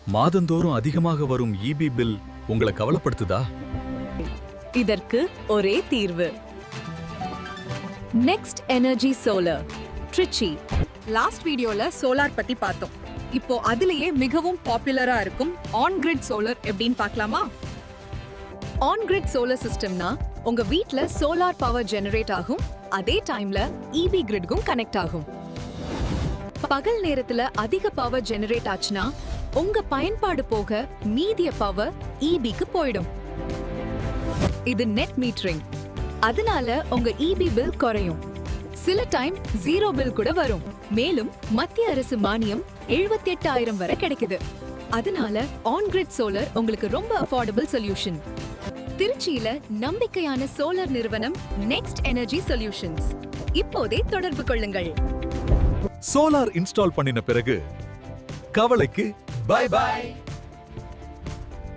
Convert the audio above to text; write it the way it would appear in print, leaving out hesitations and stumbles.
மாதந்தோறும் அதிகமாக வரும் இபி பில் உங்களை கவலைப்படுத்துதா? இதற்கு ஒரே தீர்வு. Next energy solar, Trichy. Last வீடியோல சோலார் பத்தி பார்த்தோம். இப்போ அதுலயே மிகவும் பாப்புலரா இருக்கும் ஆன் கிரிட் சோலார் எப்படின்னு பார்க்கலாமா? ஆன் கிரிட் சோலார் சிஸ்டம்னா உங்க வீட்ல சோலார் பவர் ஜெனரேட் ஆகும், அதே டைம்ல இபி கிரிட்க்கும் கனெக்ட் ஆகும். பகல் நேரத்துல அதிக பவர் ஜெனரேட் ஆச்சுன்னா உங்க பயன்பாடு போக மீதிய பவர் இபிக்கு போயிடும். இது நெட் மீட்டரிங். அதனால உங்க இபி பில் குறையும். சில டைம் ஜீரோ பில் கூட வரும். மேலும் மத்திய அரசு மானியம் 78,000 வரை கிடைக்குது. அதனால ஆன் கிரிட் சோலார் உங்களுக்கு ரொம்ப அஃபோர்டபிள் சொல்யூஷன். திருச்சியில நம்பிக்கையான சோலார் நிறுவனம் நெக்ஸ்ட் எனர்ஜி சொல்யூஷன்ஸ். இப்போதே தொடர்பு கொள்ளுங்கள். சோலார் இன்ஸ்டால் பண்ணின பிறகு கவலைக்கு பை பை.